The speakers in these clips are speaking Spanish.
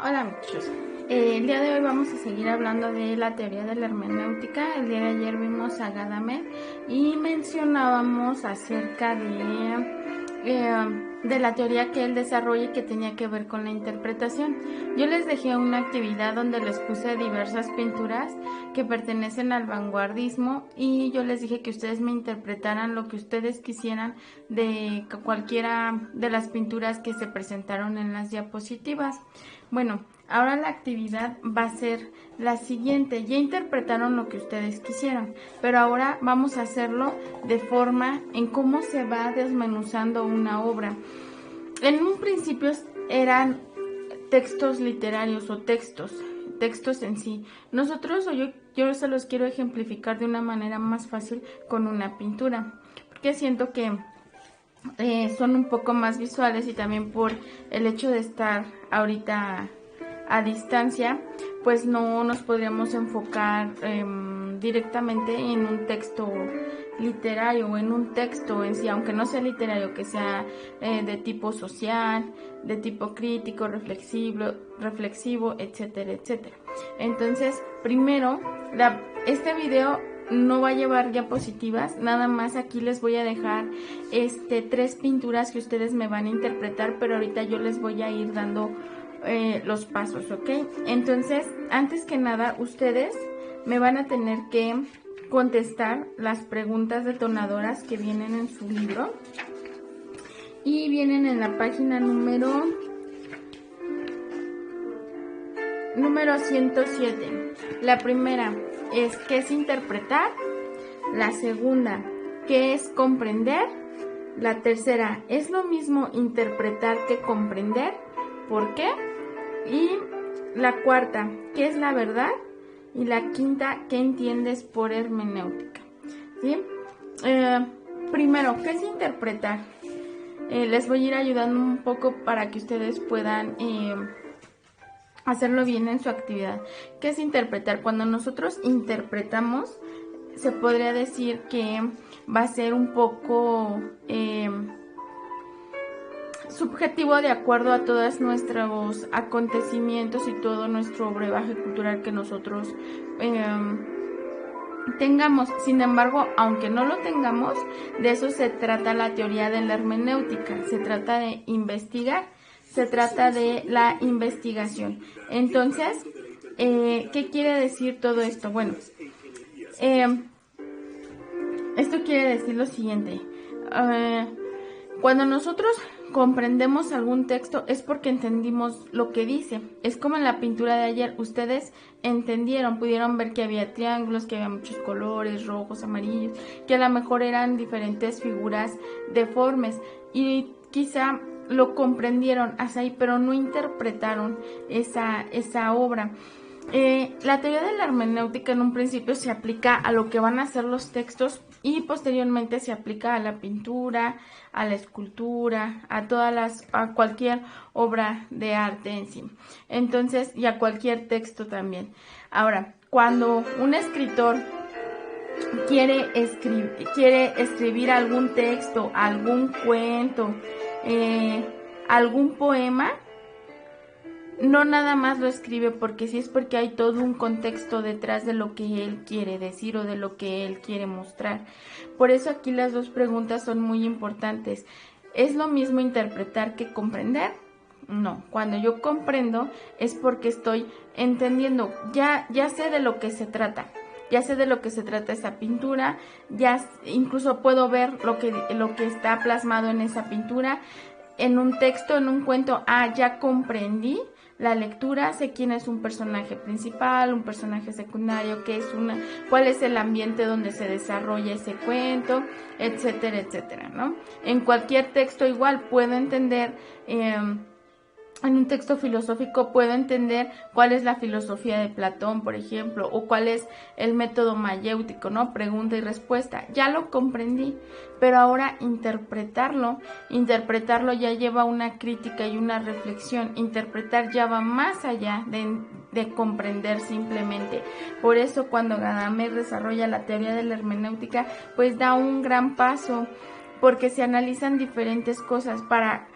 Hola muchachos, el día de hoy vamos a seguir hablando de la teoría de la hermenéutica. El día de ayer vimos a Gadamer y mencionábamos acerca de la teoría que él desarrolla y que tenía que ver con la interpretación. Yo les dejé una actividad donde les puse diversas pinturas que pertenecen al vanguardismo y yo les dije que ustedes me interpretaran lo que ustedes quisieran de cualquiera de las pinturas que se presentaron en las diapositivas. Bueno, ahora la actividad va a ser la siguiente. Ya interpretaron lo que ustedes quisieron, pero ahora vamos a hacerlo de forma en cómo se va desmenuzando una obra. En un principio eran textos literarios o textos en sí. Nosotros, yo se los quiero ejemplificar de una manera más fácil con una pintura, porque siento que son un poco más visuales y también por el hecho de estar ahorita a distancia, pues no nos podríamos enfocar directamente en un texto literario o en un texto en sí, aunque no sea literario, que sea de tipo social, de tipo crítico, reflexivo, etcétera, etcétera. Entonces, primero, este video no va a llevar diapositivas, nada más aquí les voy a dejar 3 pinturas que ustedes me van a interpretar, pero ahorita yo les voy a ir dando los pasos, ¿ok? Entonces, antes que nada, ustedes me van a tener que contestar las preguntas detonadoras que vienen en su libro y vienen en la página número 107. La primera es ¿qué es interpretar? La segunda, ¿qué es comprender? La tercera, ¿es lo mismo interpretar que comprender? ¿Por qué? Y la cuarta, ¿qué es la verdad? Y la quinta, ¿qué entiendes por hermenéutica? ¿Sí? Primero, ¿qué es interpretar? Les voy a ir ayudando un poco para que ustedes puedan hacerlo bien en su actividad. ¿Qué es interpretar? Cuando nosotros interpretamos, se podría decir que va a ser un poco subjetivo de acuerdo a todos nuestros acontecimientos y todo nuestro brebaje cultural que nosotros tengamos. Sin embargo, aunque no lo tengamos, de eso se trata la teoría de la hermenéutica. Se trata de investigar, se trata de la investigación. Entonces, ¿qué quiere decir todo esto? Bueno, esto quiere decir lo siguiente. Cuando nosotros comprendemos algún texto es porque entendimos lo que dice. Es como en la pintura de ayer, ustedes entendieron, pudieron ver que había triángulos, que había muchos colores, rojos, amarillos, que a lo mejor eran diferentes figuras deformes y quizá lo comprendieron hasta ahí, pero no interpretaron esa obra. La teoría de la hermenéutica en un principio se aplica a lo que van a ser los textos y posteriormente se aplica a la pintura, a la escultura, a cualquier obra de arte en sí. Entonces, y a cualquier texto también. Ahora, cuando un escritor quiere escribir algún texto, algún cuento, algún poema, no nada más lo escribe porque sí, es porque hay todo un contexto detrás de lo que él quiere decir o de lo que él quiere mostrar. Por eso aquí las dos preguntas son muy importantes. ¿Es lo mismo interpretar que comprender? No, cuando yo comprendo es porque estoy entendiendo, ya sé de lo que se trata. Ya sé de lo que se trata esa pintura, ya incluso puedo ver lo que está plasmado en esa pintura, en un texto, en un cuento. Ya comprendí la lectura, sé quién es un personaje principal, un personaje secundario, cuál es el ambiente donde se desarrolla ese cuento, etcétera, etcétera, ¿no? En cualquier texto igual puedo entender, en un texto filosófico puedo entender cuál es la filosofía de Platón, por ejemplo, o cuál es el método mayéutico, ¿no? Pregunta y respuesta. Ya lo comprendí, pero ahora interpretarlo ya lleva una crítica y una reflexión. Interpretar ya va más allá de comprender simplemente. Por eso cuando Gadamer desarrolla la teoría de la hermenéutica, pues da un gran paso, porque se analizan diferentes cosas para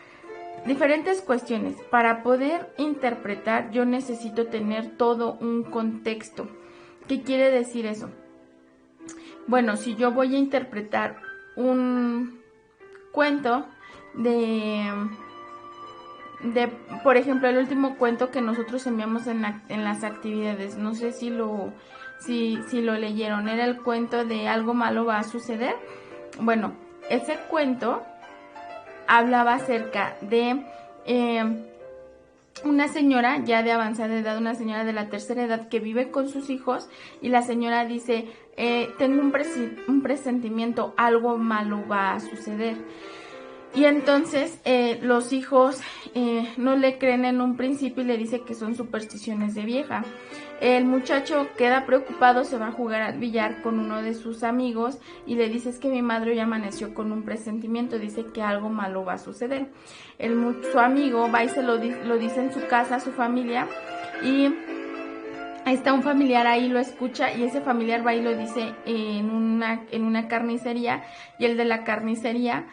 diferentes cuestiones. Para poder interpretar, yo necesito tener todo un contexto. ¿Qué quiere decir eso? Bueno, si yo voy a interpretar un cuento por ejemplo, el último cuento que nosotros enviamos en las actividades, no sé si lo leyeron, era el cuento de Algo malo va a suceder. Bueno, ese cuento hablaba acerca de una señora ya de avanzada edad, una señora de la tercera edad que vive con sus hijos, y la señora dice, tengo un presentimiento, algo malo va a suceder. Y entonces los hijos no le creen en un principio y le dice que son supersticiones de vieja. El muchacho queda preocupado, se va a jugar al billar con uno de sus amigos y le dice, es que mi madre ya amaneció con un presentimiento, dice que algo malo va a suceder. Su amigo va y se lo dice en su casa a su familia, y está un familiar ahí, lo escucha, y ese familiar va y lo dice en una carnicería, y el de la carnicería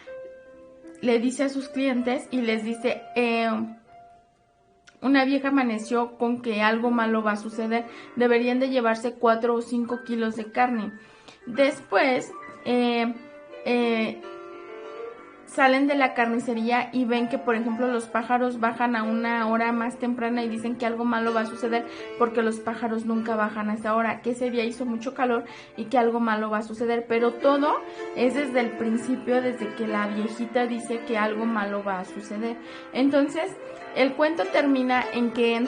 le dice a sus clientes y les dice, una vieja amaneció con que algo malo va a suceder, deberían de llevarse 4 o 5 kilos de carne. Después salen de la carnicería y ven que, por ejemplo, los pájaros bajan a una hora más temprana y dicen que algo malo va a suceder porque los pájaros nunca bajan a esa hora, que ese día hizo mucho calor y que algo malo va a suceder. Pero todo es desde el principio, desde que la viejita dice que algo malo va a suceder. Entonces, el cuento termina en que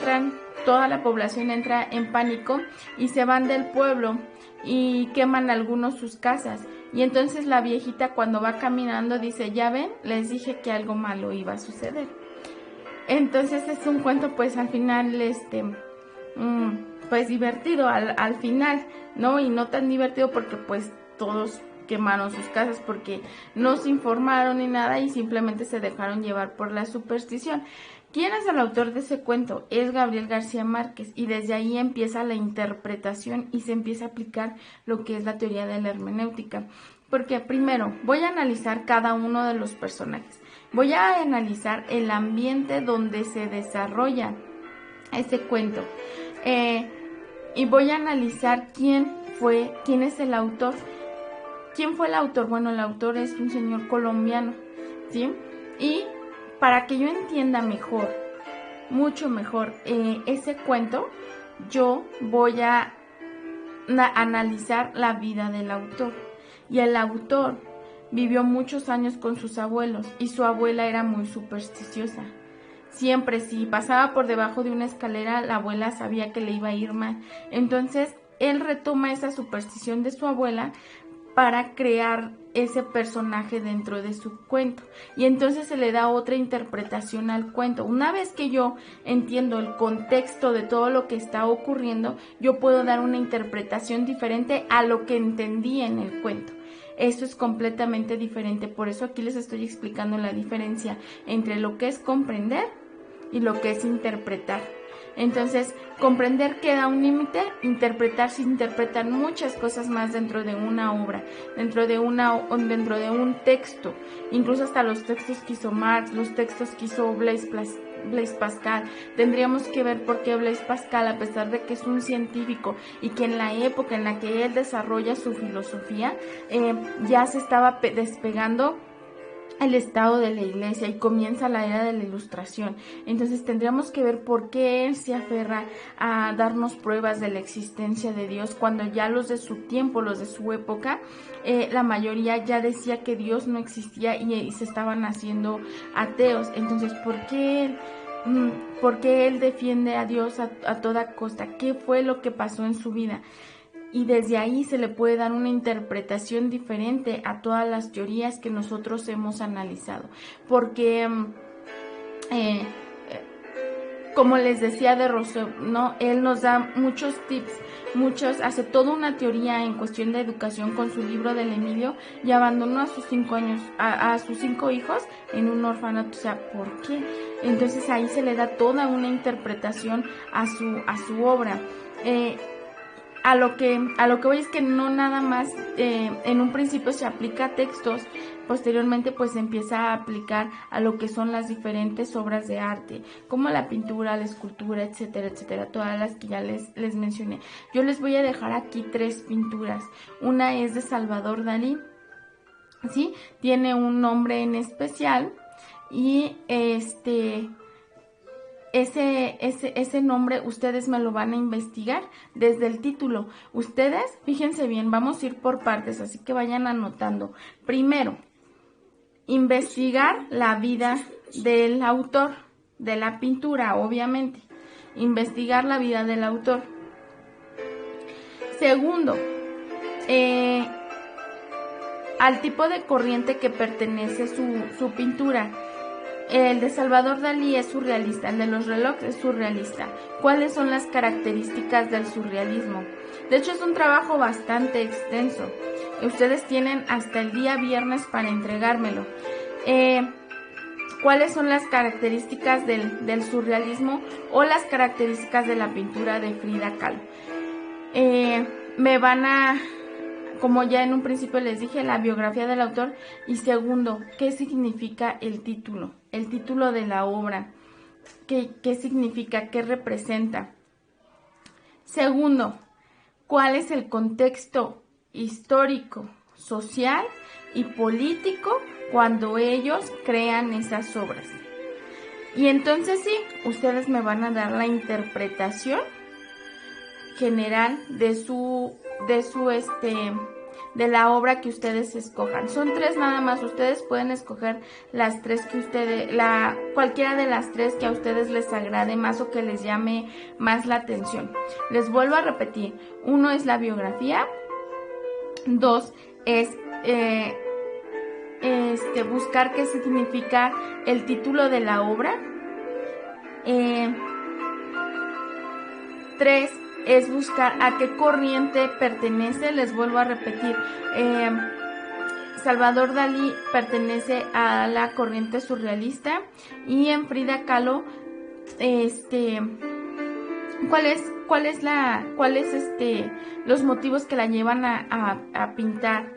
toda la población entra en pánico y se van del pueblo y queman algunos sus casas. Y entonces la viejita, cuando va caminando, dice, ya ven, les dije que algo malo iba a suceder. Entonces es un cuento pues al final pues divertido al final, ¿no? Y no tan divertido porque pues todos quemaron sus casas porque no se informaron ni nada y simplemente se dejaron llevar por la superstición. ¿Quién es el autor de ese cuento? Es Gabriel García Márquez, y desde ahí empieza la interpretación y se empieza a aplicar lo que es la teoría de la hermenéutica. Porque primero voy a analizar cada uno de los personajes, voy a analizar el ambiente donde se desarrolla ese cuento, y voy a analizar quién es el autor. ¿Quién fue el autor? Bueno, el autor es un señor colombiano, ¿sí? Y para que yo entienda mejor, mucho mejor, ese cuento, yo voy a analizar la vida del autor. Y el autor vivió muchos años con sus abuelos y su abuela era muy supersticiosa. Siempre, si pasaba por debajo de una escalera, la abuela sabía que le iba a ir mal. Entonces, él retoma esa superstición de su abuela para crear ese personaje dentro de su cuento, y entonces se le da otra interpretación al cuento. Una vez que yo entiendo el contexto de todo lo que está ocurriendo, yo puedo dar una interpretación diferente a lo que entendí en el cuento. Eso es completamente diferente, por eso aquí les estoy explicando la diferencia entre lo que es comprender y lo que es interpretar. Entonces, comprender queda un límite, interpretar se interpretan muchas cosas más dentro de una obra, dentro de un texto, incluso hasta los textos que hizo Marx, los textos que hizo Blaise Pascal. Tendríamos que ver por qué Blaise Pascal, a pesar de que es un científico y que en la época en la que él desarrolla su filosofía, ya se estaba despegando el estado de la iglesia y comienza la era de la ilustración. Entonces tendríamos que ver por qué él se aferra a darnos pruebas de la existencia de Dios cuando ya los de su tiempo, los de su época, la mayoría ya decía que Dios no existía y se estaban haciendo ateos. Entonces, ¿por qué él defiende a Dios a toda costa? ¿Qué fue lo que pasó en su vida? Y desde ahí se le puede dar una interpretación diferente a todas las teorías que nosotros hemos analizado. Porque, como les decía de Rousseau, ¿no? Él nos da muchos tips, hace toda una teoría en cuestión de educación con su libro del Emilio, y abandonó a sus 5 hijos en un orfanato. O sea, ¿por qué? Entonces ahí se le da toda una interpretación a su obra. A lo que voy es que no nada más en un principio se aplica a textos posteriormente pues se empieza a aplicar a lo que son las diferentes obras de arte, como la pintura, la escultura, etcétera, etcétera, todas las que ya les mencioné. Yo les voy a dejar aquí 3 pinturas. Una es de Salvador Dalí, ¿sí? Tiene un nombre en especial y ese nombre ustedes me lo van a investigar desde el título. Ustedes, fíjense bien, vamos a ir por partes, así que vayan anotando. Primero, investigar la vida del autor, de la pintura, obviamente. Investigar la vida del autor. Segundo, al tipo de corriente que pertenece su pintura. El de Salvador Dalí es surrealista, el de los relojes es surrealista. ¿Cuáles son las características del surrealismo? De hecho, es un trabajo bastante extenso. Ustedes tienen hasta el día viernes para entregármelo. ¿Cuáles son las características del surrealismo o las características de la pintura de Frida Kahlo? Me van a... Como ya en un principio les dije, la biografía del autor. Y segundo, ¿qué significa el título? El título de la obra. ¿Qué significa? ¿Qué representa? Segundo, ¿cuál es el contexto histórico, social y político cuando ellos crean esas obras? Y entonces sí, ustedes me van a dar la interpretación general de la obra que ustedes escojan. Son 3 nada más, ustedes pueden escoger las 3 que cualquiera de las 3 que a ustedes les agrade más o que les llame más la atención. Les vuelvo a repetir, 1 es la biografía, 2 es buscar qué significa el título de la obra, 3 es buscar a qué corriente pertenece. Les vuelvo a repetir, Salvador Dalí pertenece a la corriente surrealista y en Frida Kahlo, ¿cuáles los motivos que la llevan a pintar?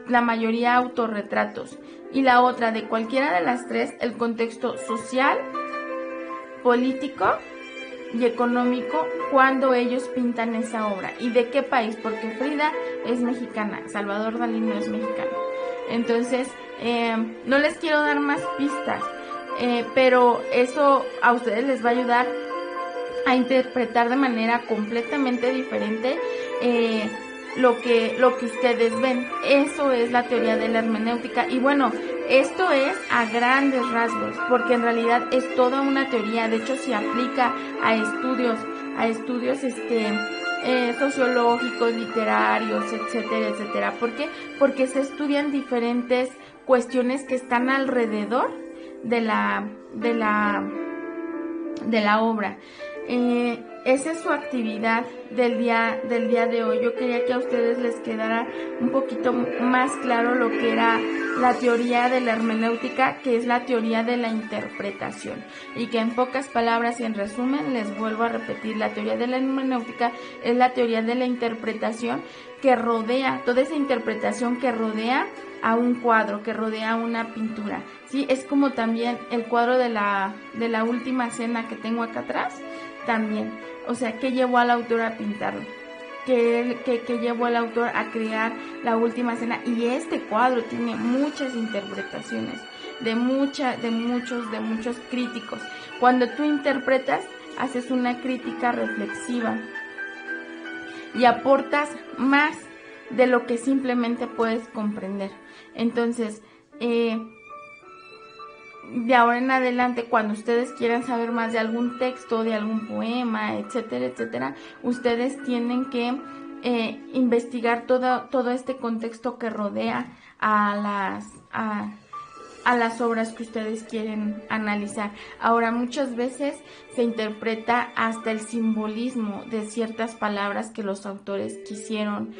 La mayoría autorretratos, y la otra, de cualquiera de las 3, el contexto social, político y económico cuando ellos pintan esa obra. ¿Y de qué país? Porque Frida es mexicana, Salvador Dalí no es mexicano. Entonces, no les quiero dar más pistas, pero eso a ustedes les va a ayudar a interpretar de manera completamente diferente lo que ustedes ven. Eso es la teoría de la hermenéutica. Y bueno, esto es a grandes rasgos, porque en realidad es toda una teoría. De hecho, se aplica a estudios sociológicos, literarios, etcétera, etcétera. ¿Por qué? Porque se estudian diferentes cuestiones que están alrededor de la obra. Esa es su actividad del día de hoy. Yo quería que a ustedes les quedara un poquito más claro lo que era la teoría de la hermenéutica, que es la teoría de la interpretación, y que en pocas palabras y en resumen les vuelvo a repetir: la teoría de la hermenéutica es la teoría de la interpretación que rodea, toda esa interpretación que rodea a un cuadro, que rodea a una pintura, ¿sí? Es como también el cuadro de la Última Cena que tengo acá atrás, también. O sea, ¿qué llevó al autor a pintarlo? ¿Qué llevó al autor a crear la Última Cena? Y este cuadro tiene muchas interpretaciones de muchos críticos. Cuando tú interpretas, haces una crítica reflexiva y aportas más de lo que simplemente puedes comprender. Entonces, de ahora en adelante, cuando ustedes quieran saber más de algún texto, de algún poema, etcétera, etcétera, ustedes tienen que investigar todo este contexto que rodea a las obras que ustedes quieren analizar. Ahora, muchas veces se interpreta hasta el simbolismo de ciertas palabras que los autores quisieron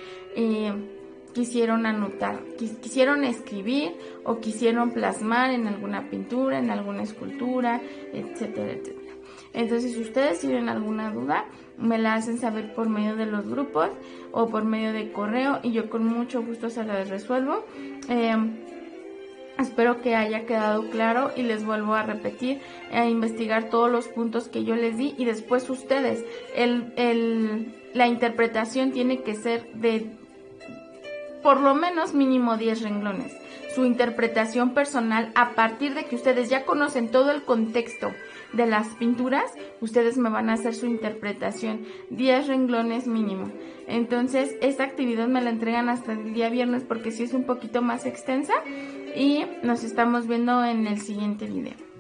anotar, quisieron escribir o quisieron plasmar en alguna pintura, en alguna escultura, etcétera, etcétera. Entonces, si ustedes tienen alguna duda, me la hacen saber por medio de los grupos o por medio de correo, y yo con mucho gusto se las resuelvo. Espero que haya quedado claro y les vuelvo a repetir, a investigar todos los puntos que yo les di y después ustedes. La interpretación tiene que ser de por lo menos mínimo 10 renglones. Su interpretación personal, a partir de que ustedes ya conocen todo el contexto de las pinturas, ustedes me van a hacer su interpretación, 10 renglones mínimo. Entonces, esta actividad me la entregan hasta el día viernes porque sí es un poquito más extensa y nos estamos viendo en el siguiente video.